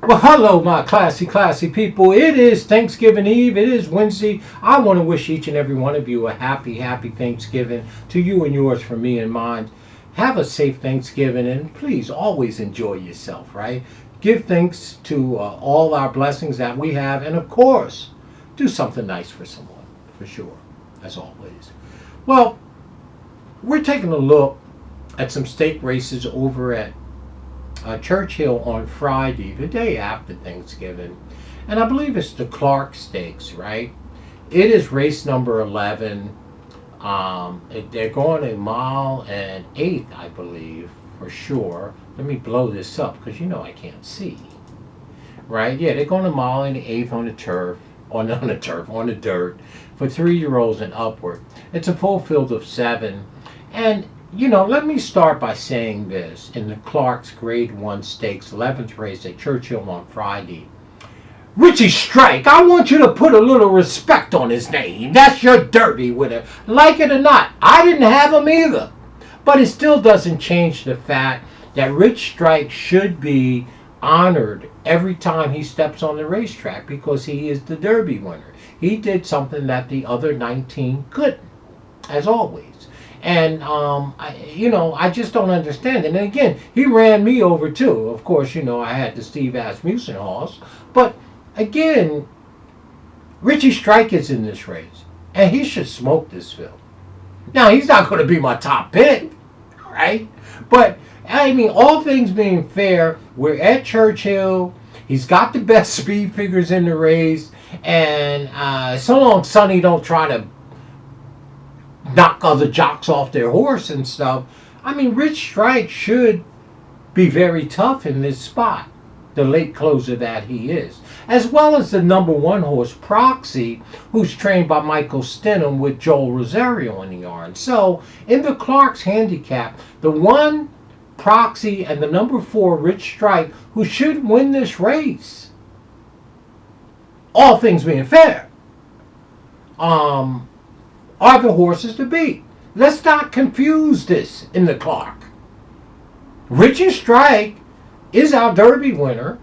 Well, hello, my classy people. It is Thanksgiving Eve. It is Wednesday. I want to wish each and every one of you a happy Thanksgiving to you and yours, from me and mine. Have a safe Thanksgiving, and please always enjoy yourself, right? Give thanks to all our blessings that we have, and of course, do something nice for someone, for sure, as always. Well, we're taking a look at some stake races over at Churchill on Friday, the day after Thanksgiving, and I believe it's the Clark Stakes, right? It is race number 11. They're going a mile and 1/8, I believe, for sure. Let me blow this up because I can't see. Right? Yeah, they're going a mile and 1/8 on the turf, on the dirt, for 3-year-olds and upward. It's a full field of 7, and let me start by saying this. In the Clark's Grade 1 Stakes 11th race at Churchill on Friday, Richie Strike, I want you to put a little respect on his name. That's your Derby winner. Like it or not, I didn't have him either. But it still doesn't change the fact that Rich Strike should be honored every time he steps on the racetrack because he is the Derby winner. He did something that the other 19 couldn't, as always. And, I just don't understand it. And again, he ran me over too. Of course, I had the Steve Asmussen horse. But again, Richie Strike is in this race. And he should smoke this field. Now, he's not going to be my top pick, right? But, all things being fair, we're at Churchill. He's got the best speed figures in the race. And so long Sonny don't try to knock other jocks off their horse and stuff. Rich Strike should be very tough in this spot, the late closer that he is, as well as the number 1 horse, Proxy, who's trained by Michael Stenham with Joel Rosario in the yarn. So in the Clark's handicap, the 1 Proxy and the number 4 Rich Strike, who should win this race, all things being fair, are the horses to beat. Let's not confuse this in the Clark. Richie Strike is our Derby winner,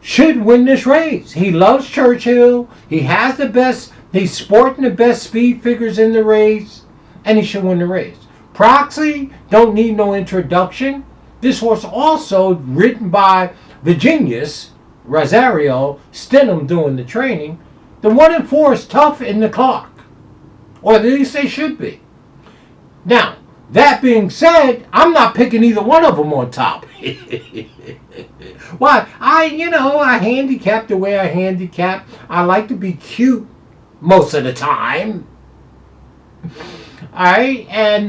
should win this race. He loves Churchill. He has the best, he's sporting the best speed figures in the race, and he should win the race. Proxy don't need no introduction. This horse also ridden by the genius, Rosario, Stenham doing the training. The 1 and 4 is tough in the Clark. Or at least they should be. Now, that being said, I'm not picking either one of them on top. Why? I handicap the way I handicap. I like to be cute most of the time. Alright, and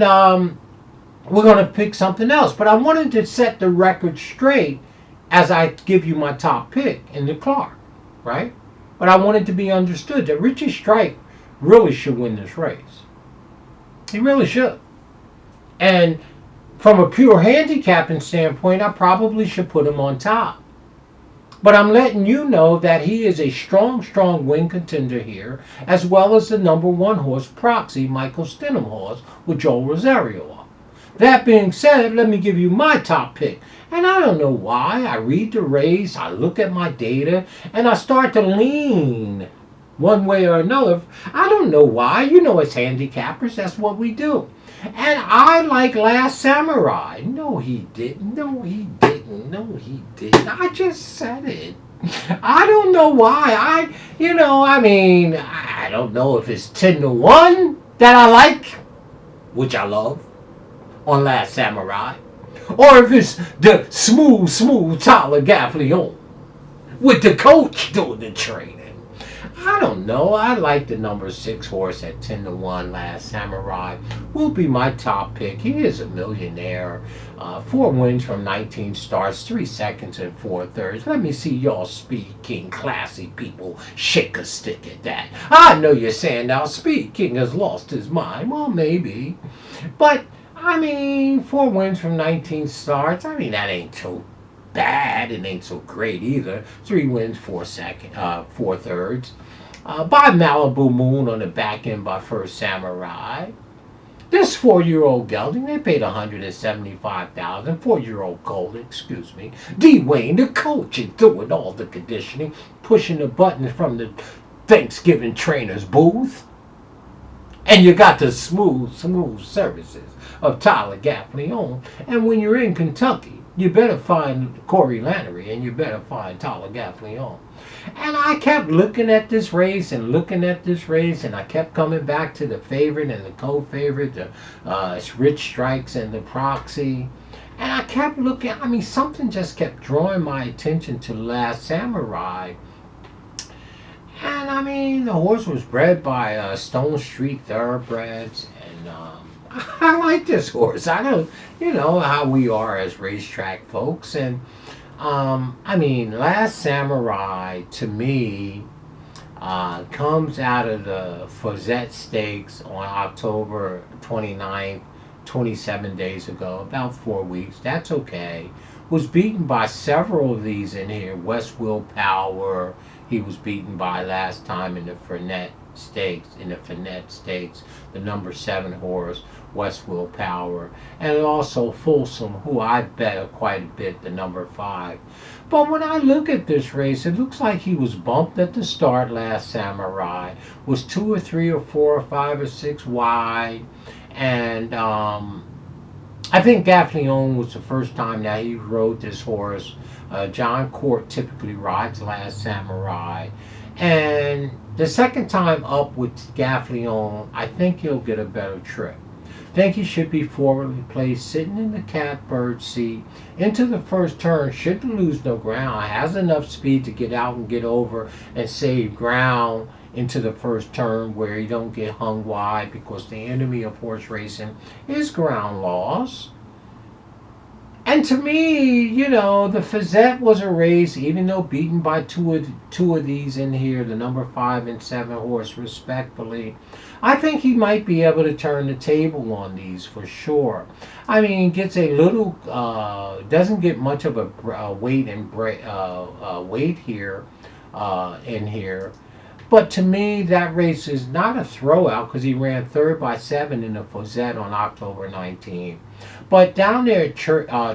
we're going to pick something else. But I wanted to set the record straight as I give you my top pick in the Clark. Right? But I wanted to be understood that Richie Strike really should win this race. He really should. And from a pure handicapping standpoint, I probably should put him on top. But I'm letting you know that he is a strong win contender here, as well as the number 1 horse, Proxy, Michael Stenham horse, with Joel Rosario up. That being said, let me give you my top pick. And I don't know why. I read the race, I look at my data, and I start to lean one way or another. I don't know why. As handicappers, that's what we do. And I like Last Samurai. No, he didn't. No, he didn't. No, he didn't. I just said it. I don't know why. I don't know if it's 10-1 that I like, which I love, on Last Samurai, or if it's the smooth Tyler Gaffleon with the coach doing the training. I don't know. I like the number 6 horse at 10-1, Last Samurai. Will be my top pick. He is a millionaire. 4 wins from 19 starts, 3 seconds and 4/3. Let me see y'all Speed King classy people shake a stick at that. I know you're saying now Speed King has lost his mind. Well, maybe. But, 4 wins from 19 starts. that ain't too bad. It ain't so great either. 3 wins, 4/3. By Malibu Moon on the back end by First Samurai. This 4-year-old gelding, they paid $175,000. 4-year-old colt, excuse me. D. Wayne, the coach, is doing all the conditioning, pushing the buttons from the Thanksgiving trainer's booth. And you got the smooth services of Tyler Gaffleon. And when you're in Kentucky, you better find Corey Lannery and you better find Tyler Gaffleon. And I kept looking at this race and looking at this race, and I kept coming back to the favorite and the co-favorite, the Rich Strikes and the Proxy. And I kept looking, I mean, something just kept drawing my attention to Last Samurai. And I mean, the horse was bred by Stone Street Thoroughbreds, and I like this horse. I don't, you know how we are as racetrack folks, and I mean, Last Samurai to me comes out of the Thoroughbred Stakes on October 29th, 27 days ago, about 4 weeks. That's okay. Was beaten by several of these in here. West Willpower, he was beaten by last time in the Fernet Stakes. The number 7 horse, West Willpower, and also Folsom, who I bet quite a bit, the number 5. But when I look at this race, it looks like he was bumped at the start. Last Samurai was 2 or 3 or 4 or 5 or 6 wide, and I think Gaffleon was the first time that he rode this horse. John Court typically rides Last Samurai. And the second time up with Gaffleon, I think he'll get a better trip. I think he should be forwardly placed, sitting in the catbird seat. Into the first turn, shouldn't lose no ground. Has enough speed to get out and get over and save ground into the first turn where he don't get hung wide, because the enemy of horse racing is ground loss. And to me, you know, the Fazette was a race, even though beaten by two of these in here, the number 5 and 7 horse respectfully. I think he might be able to turn the table on these for sure. I mean, gets a little, doesn't get much of a weight and weight here, in here. But to me, that race is not a throwout, because he ran 3rd by 7 in the Fazette on October 19th. But down there at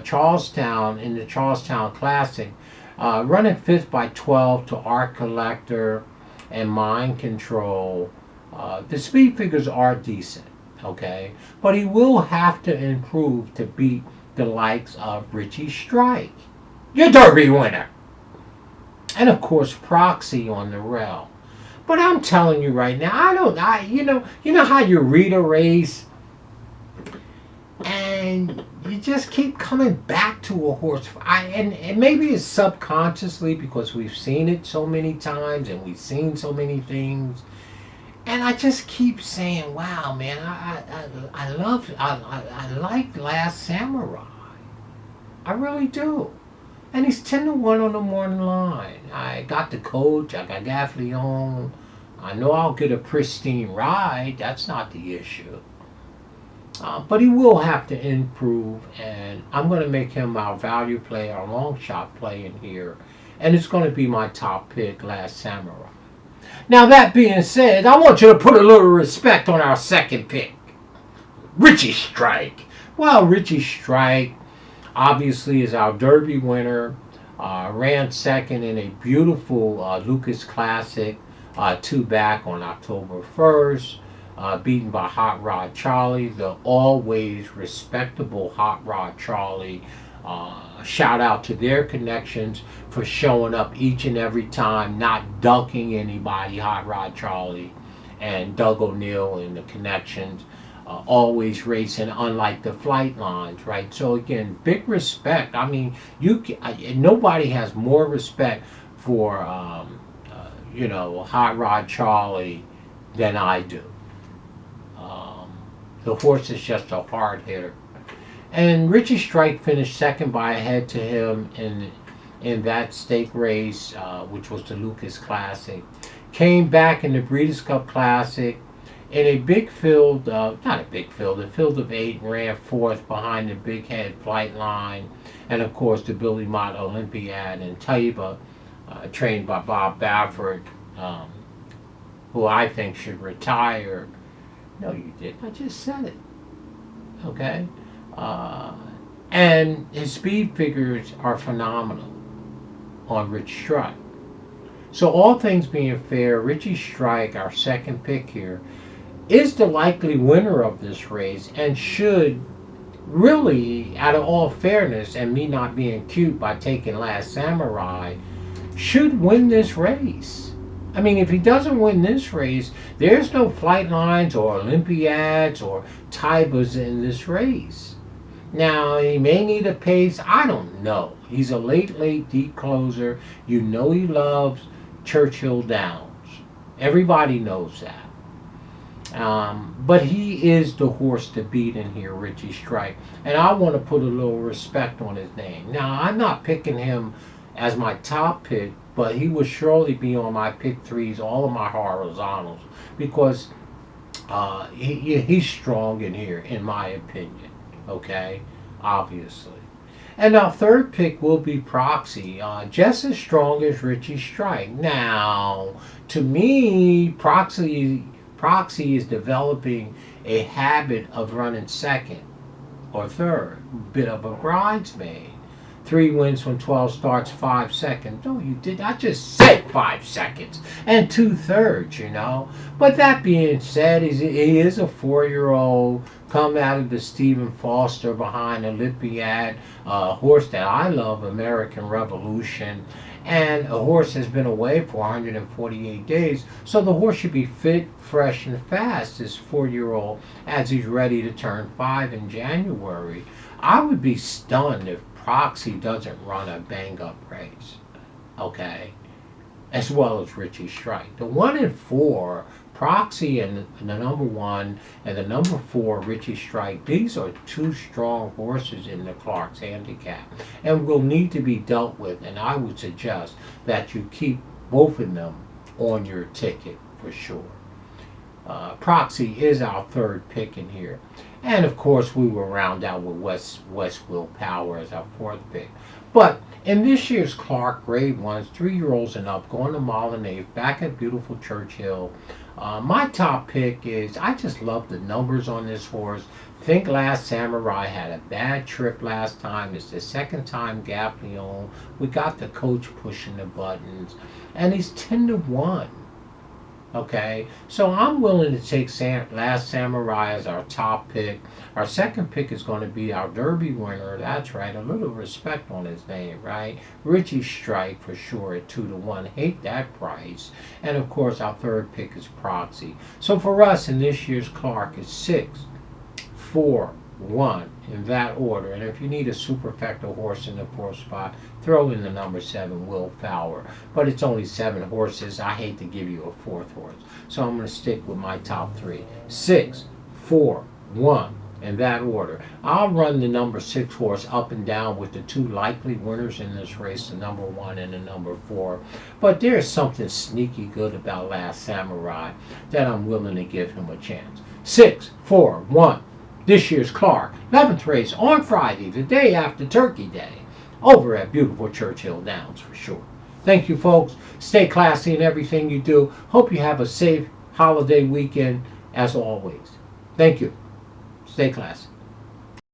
Charlestown, in the Charlestown Classic, running 5th by 12 to Art Collector and Mind Control, the speed figures are decent, okay? But he will have to improve to beat the likes of Richie Strike, your Derby winner. And of course, Proxy on the rail. But I'm telling you right now, you know how you read a race and you just keep coming back to a horse. And maybe it's subconsciously, because we've seen it so many times and we've seen so many things. And I just keep saying, wow, man, I like Last Samurai. I really do. And he's 10-1 on the morning line. I got the coach, I got Gaffleon. I know I'll get a pristine ride. That's not the issue. But he will have to improve, and I'm going to make him our value play, our long shot play in here. And it's going to be my top pick, Last Samurai. Now, that being said, I want you to put a little respect on our second pick, Richie Strike. Well, Richie Strike obviously is our Derby winner. Ran 2nd in a beautiful Lucas Classic 2 back on October 1st. Beaten by Hot Rod Charlie, the always respectable Hot Rod Charlie. Shout out to their connections for showing up each and every time, not ducking anybody. Hot Rod Charlie and Doug O'Neill and the connections. Always racing, unlike the flight lines, right? So again, big respect. I mean, nobody has more respect for Hot Rod Charlie than I do. The horse is just a hard hitter. And Richie Strike finished 2nd by a head to him in that stake race, which was the Lucas Classic. Came back in the Breeders' Cup Classic in a big field, a field of 8, and ran 4th behind the Big Head Flight Line, and of course the Billy Mott Olympiad and Taiba, trained by Bob Baffert, who I think should retire. No, you didn't. I just said it. Okay? Uh, and his speed figures are phenomenal on Rich Strike. So all things being fair, Richie Strike, our second pick here, is the likely winner of this race and should really, out of all fairness and me not being cute by taking Last Samurai, should win this race. I mean, if he doesn't win this race, there's no flight lines or Olympiads or Taibas in this race. Now, he may need a pace. I don't know. He's a late deep closer. You know he loves Churchill Downs. Everybody knows that. But he is the horse to beat in here, Richie Strike. And I want to put a little respect on his name. Now, I'm not picking him as my top pick, but he will surely be on my pick threes, all of my horizontals, because he's strong in here, in my opinion. Okay? Obviously. And our third pick will be Proxy, just as strong as Richie Strike. Now, to me, Proxy is developing a habit of running second or third, bit of a bridesmaid. 3 wins from 12 starts, 5 seconds. No, you did. I just said 5 seconds and 2/3, you know. But that being said, he is a 4-year-old, come out of the Stephen Foster behind Olympiad, horse that I love, American Revolution. And a horse has been away for 148 days, so the horse should be fit, fresh, and fast, this 4-year-old, as he's ready to turn 5 in January. I would be stunned if Proxy doesn't run a bang-up race, okay, as well as Richie Strike. The 1 and 4, Proxy and the number 1 and the number 4, Richie Strike, these are 2 strong horses in the Clark's handicap and will need to be dealt with, and I would suggest that you keep both of them on your ticket for sure. Proxy is our third pick in here. And of course, we will round out with West Willpower as our fourth pick. But in this year's Clark Grade 1s, 3-year-olds and up, going to mile and 1/8, back at beautiful Churchill. My top pick is, I just love the numbers on this horse. Think Last Samurai had a bad trip last time. It's the second time Gap Leon. We got the coach pushing the buttons. And he's 10-1. Okay, so I'm willing to take Last Samurai as our top pick. Our second pick is going to be our Derby winner. That's right, a little respect on his name, right? Richie Strike for sure at 2-1. Hate that price. And of course, our third pick is Proxy. So for us in this year's Clark, it's 6, 4, 1 in that order. And if you need a superfecta horse in the 4th spot, throw in the number 7, Will Fowler. But it's only 7 horses. I hate to give you a 4th horse. So I'm going to stick with my top 3. 6, 4, 1 in that order. I'll run the number 6 horse up and down with the 2 likely winners in this race, the number 1 and the number 4. But there's something sneaky good about Last Samurai that I'm willing to give him a chance. 6, 4, 1. This year's Clark, 11th race on Friday, the day after Turkey Day, over at beautiful Churchill Downs for sure. Thank you, folks. Stay classy in everything you do. Hope you have a safe holiday weekend as always. Thank you. Stay classy.